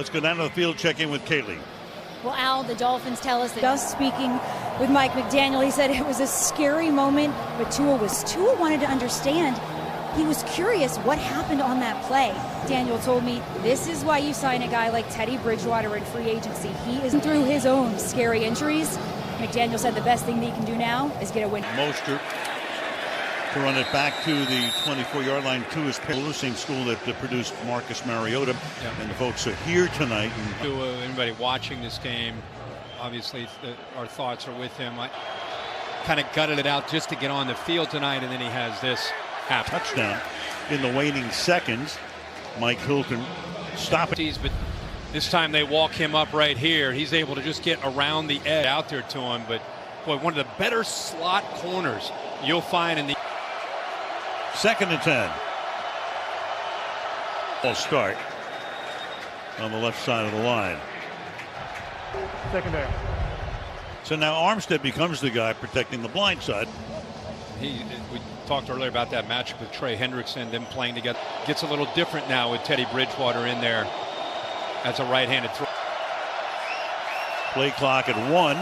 Let's go down to the field, check in with Kaylee. Well, Al, the Dolphins tell us that just speaking with Mike McDaniel, he said it was a scary moment, but Tua wanted to understand. He was curious what happened on that play. Daniel told me, this is why you sign a guy like Teddy Bridgewater in free agency. He isn't through his own scary injuries. McDaniel said the best thing that he can do now is get a win. Mostert to run it back to the 24-yard line to his the same school that produced Marcus Mariota. Yep. And the folks are here tonight. To anybody watching this game, obviously our thoughts are with him. I kind of gutted it out just to get on the field tonight, and then he has this happen. Touchdown in the waning seconds. Mike Hilton stopping. But this time they walk him up right here. He's able to just get around the edge out there to him. But boy, one of the better slot corners you'll find in the 2nd and 10. Ball start on the left side of the line. Second down. So now Armstead becomes the guy protecting the blind side. We talked earlier about that matchup with Trey Hendrickson, them playing together. Gets a little different now with Teddy Bridgewater in there as a right-handed throw. Play clock at 1.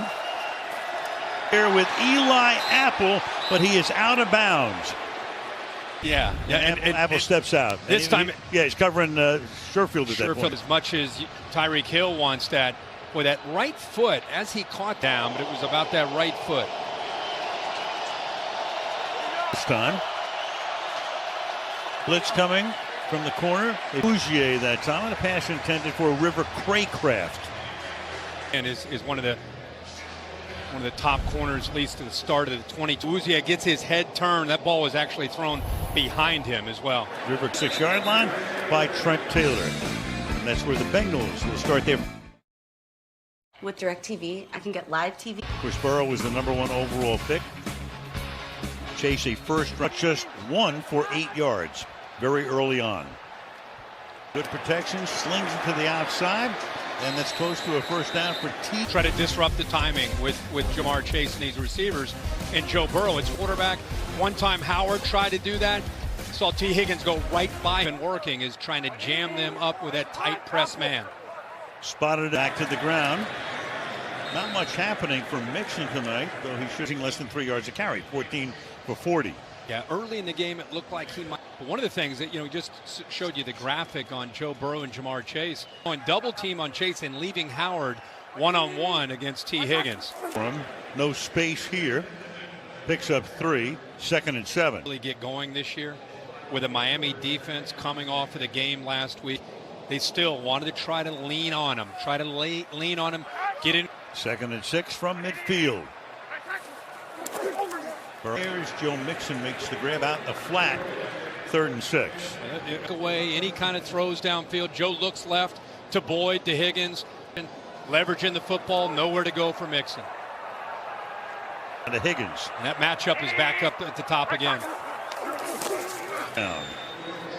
Here with Eli Apple, but he is out of bounds. Yeah, and Apple steps out. This time, he's covering Sherfield at that point. As much as Tyreek Hill wants that, with that right foot as he caught down, but it was about that right foot. This time, blitz coming from the corner. Bougier that time, and a pass intended for River Craycraft. And is one of the top corners, at least at the start of the 22. Bougier gets his head turned. That ball was actually thrown behind him as well. River 6-yard line by Trent Taylor. And that's where the Bengals will start their. With DirecTV, I can get live TV. Of course, Burrow was the #1 overall pick. Chase a first run, just one for 8 yards very early on. Good protection, slings it to the outside, and that's close to a first down for T. Try to disrupt the timing with Jamar Chase and these receivers and Joe Burrow. It's quarterback. One time Howard tried to do that. Saw T. Higgins go right by him, and working is trying to jam them up with that tight press man. Spotted back to the ground. Not much happening for Mixon tonight, though he's shooting less than 3 yards a carry, 14 for 40. Yeah, early in the game it looked like he might. But one of the things that, we just showed you the graphic on Joe Burrow and Jamar Chase. Going double team on Chase and leaving Howard one-on-one against T. Higgins. No space here. Picks up 3, 2nd and 7. Really get going this year with a Miami defense coming off of the game last week. They still wanted to try to lean on him, lean on him, get in. 2nd and 6 from midfield. Here's Joe Mixon makes the grab out the flat. 3rd and 6. Away any kind of throws downfield. Joe looks left to Boyd, to Higgins, and leveraging the football, nowhere to go for Mixon. And to Higgins. And that matchup is back up at the top again.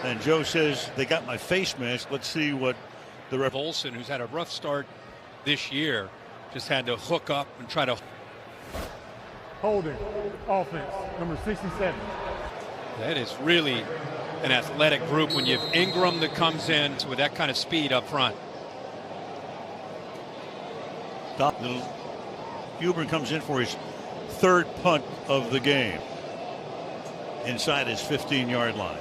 And Joe says, they got my face mask. Let's see what the ref. Olsen, who's had a rough start this year, just had to hook up and try to. Holding offense, number 67. That is really an athletic group when you have Ingram that comes in with that kind of speed up front. Huber comes in for his 3rd punt of the game. Inside his 15-yard line.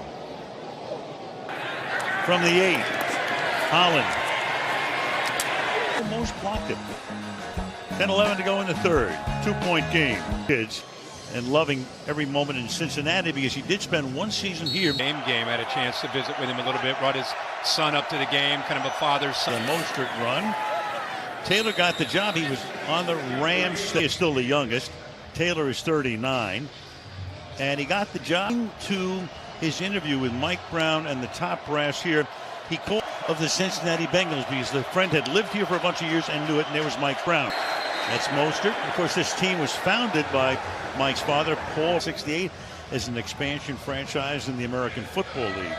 From the 8, Holland. Almost blocked it. 10-11 to go in the 3rd. 2-point game. Kids and loving every moment in Cincinnati because he did spend 1 season here. Game had a chance to visit with him a little bit. Brought his son up to the game, kind of a father's son. The Mostert run. Taylor got the job. He was on the Rams. He is still the youngest. Taylor is 39. And he got the job to his interview with Mike Brown and the top brass here. He called of the Cincinnati Bengals because the friend had lived here for a bunch of years and knew it, and there was Mike Brown. That's Mostert. Of course, this team was founded by Mike's father, Paul, 68, as an expansion franchise in the American Football League.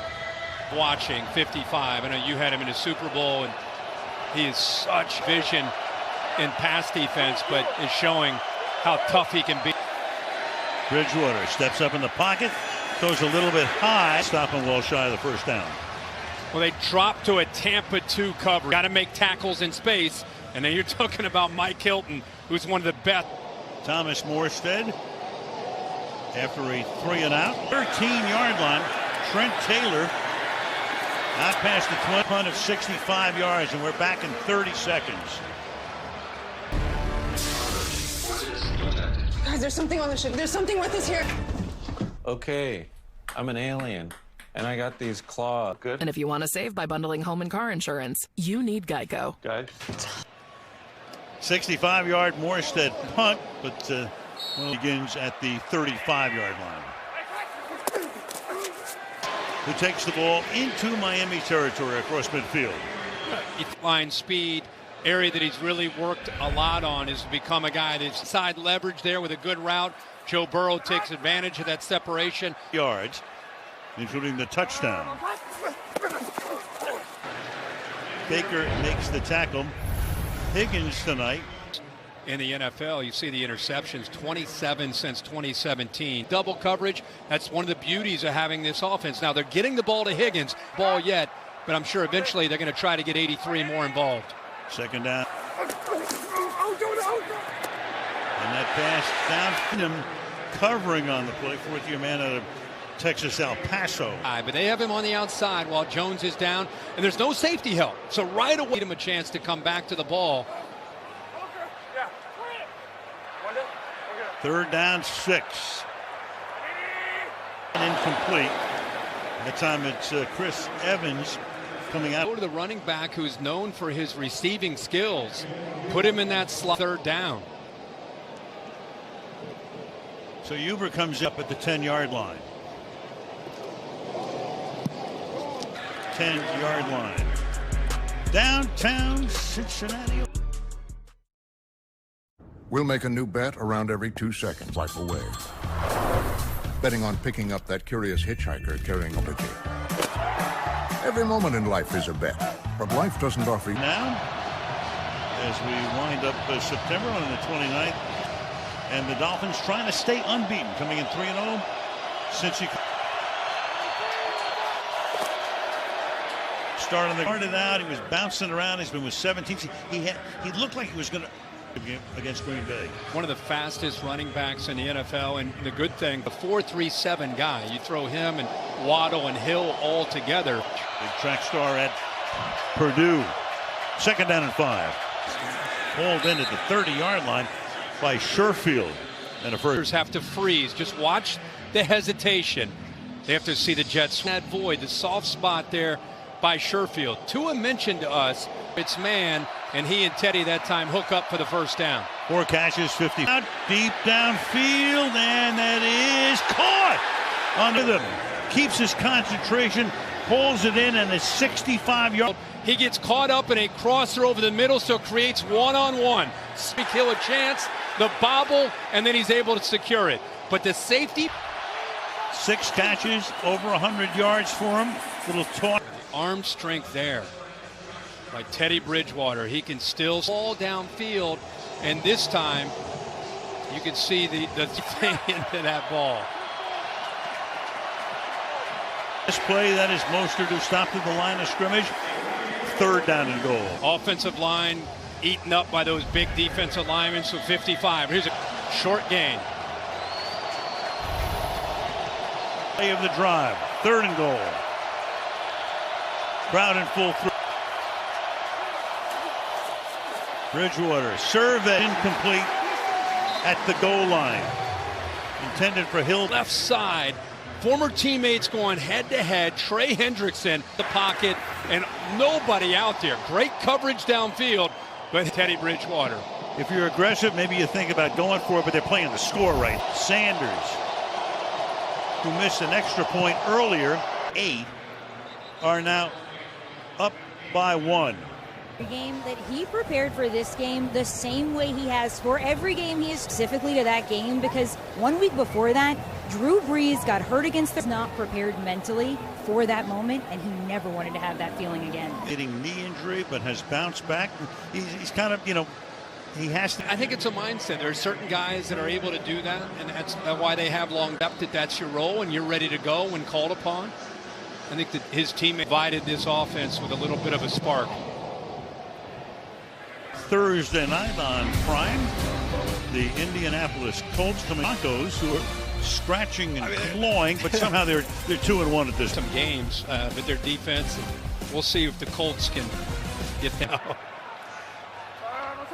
Watching 55. I know you had him in a Super Bowl, and he is such vision in pass defense, but is showing how tough he can be. Bridgewater steps up in the pocket, throws a little bit high, stopping well shy of the first down. Well, they dropped to a Tampa 2 cover. Got to make tackles in space. And then you're talking about Mike Hilton, who's one of the best. Thomas Morstead, after a 3-and-out, 13-yard line. Trent Taylor out past the 20, punt of 65 yards, and we're back in 30 seconds. Guys, there's something on the ship. There's something with us here. Okay, I'm an alien, and I got these claws. Good. And if you want to save by bundling home and car insurance, you need Geico. Guys. 65-yard Morstead punt, but begins at the 35-yard line. Who takes the ball into Miami territory across midfield. Line speed, area that he's really worked a lot on, is to become a guy that's side leverage there with a good route. Joe Burrow takes advantage of that separation. Yards, including the touchdown. Baker makes the tackle. Higgins tonight. In the NFL, you see the interceptions, 27 since 2017. Double coverage, that's one of the beauties of having this offense. Now they're getting the ball to Higgins, ball yet, but I'm sure eventually they're going to try to get 83 more involved. Second down. And that pass down, him covering on the play, fourth-year man out of Texas El Paso. But they have him on the outside while Jones is down, and there's no safety help. So right away, him a chance to come back to the ball. Third down, 6. Incomplete. That time it's Chris Evans coming out. Go to the running back who's known for his receiving skills. Put him in that slot. Third down. So Huber comes up at the 10-yard line. 10-yard line. Downtown Cincinnati. We'll make a new bet around every 2 seconds, like a wave. Betting on picking up that curious hitchhiker carrying a ticket. Every moment in life is a bet, but life doesn't offer you. Now, as we wind up September on the 29th, and the Dolphins trying to stay unbeaten, coming in 3-0 since he started out. He was bouncing around. He's been with 17. He looked like he was going to against Green Bay. One of the fastest running backs in the NFL, and the good thing, the 4.37 guy. You throw him and Waddle and Hill all together. Big track star at Purdue. Second down and 5. Pulled in at the 30-yard line by Sherfield. And a first. Have to freeze. Just watch the hesitation. They have to see the Jets. That void, the soft spot there by Sherfield. Tua mentioned to us it's man, and he and Teddy that time hook up for the first down. 4 catches, 50. Out deep downfield, and that is caught under them. Keeps his concentration, pulls it in, and a 65-yard. He gets caught up in a crosser over the middle, so creates one-on-one. Kill a chance, the bobble, and then he's able to secure it. But the safety. 6 catches, over 100 yards for him. Little toss. Arm strength there by Teddy Bridgewater. He can still fall downfield, and this time you can see the thing into that ball. This play, that is Mostert, who stopped at the line of scrimmage. Third down and goal. Offensive line eaten up by those big defensive linemen, so 55. Here's a short gain. Play of the drive. Third and goal. Crowd in full through. Bridgewater, survey incomplete at the goal line. Intended for Hill. Left side. Former teammates going head-to-head. Trey Hendrickson, the pocket, and nobody out there. Great coverage downfield, but Teddy Bridgewater. If you're aggressive, maybe you think about going for it, but they're playing the score right. Sanders, who missed an extra point earlier, 8, are now up by 1. Game that he prepared for this game the same way he has for every game he is specifically to that game, because 1 week before that, Drew Brees got hurt against the not prepared mentally for that moment, and he never wanted to have that feeling again. Getting knee injury, but has bounced back. He's kind of, he has to. I think it's a mindset. There are certain guys that are able to do that, and that's why they have long depth. That's your role, and you're ready to go when called upon. I think that his team provided this offense with a little bit of a spark. Thursday night on Prime, the Indianapolis Colts coming Broncos, who are scratching and clawing, but somehow they're 2-1 at this. Some games, but their defense. We'll see if the Colts can get them.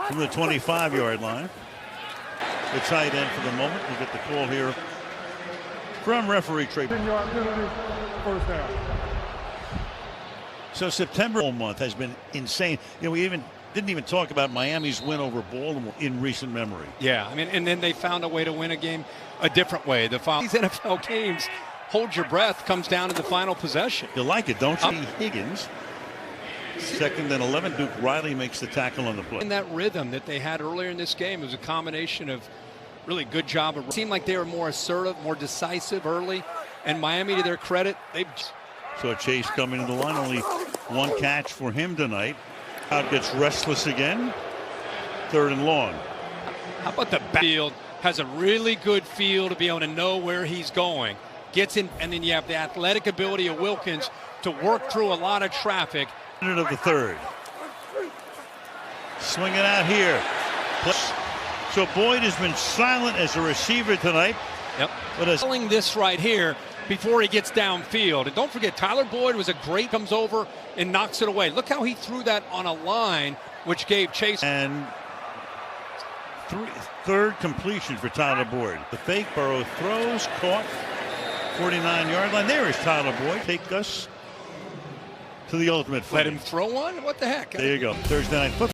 From the 25-yard line. The tight end for the moment. We get the call here from referee Trey. 10-yard penalty, first down. So September month has been insane. You know, we didn't even talk about Miami's win over Baltimore in recent memory. Yeah, I mean, and then they found a way to win a game a different way. These NFL games, hold your breath, comes down to the final possession. You like it, don't you? Higgins. 2nd and 11. Duke Riley makes the tackle on the play. In that rhythm that they had earlier in this game, it was a combination of really good job. It seemed like they were more assertive, more decisive early. And Miami, to their credit, they. So Chase coming to the line, only one catch for him tonight. Out gets restless again. 3rd and long. How about the backfield? Has a really good feel to be able to know where he's going. Gets in, and then you have the athletic ability of Wilkins to work through a lot of traffic. Minute of the 3rd. Swinging out here. So Boyd has been silent as a receiver tonight. Yep. But selling this right here before he gets downfield. And don't forget, Tyler Boyd was a great, comes over and knocks it away. Look how he threw that on a line, which gave Chase. And 3rd completion for Tyler Boyd. The fake, Burrow throws, caught, 49-yard line. There is Tyler Boyd. Take us to the ultimate fight. Let him throw one? What the heck? There you go. Thursday night football.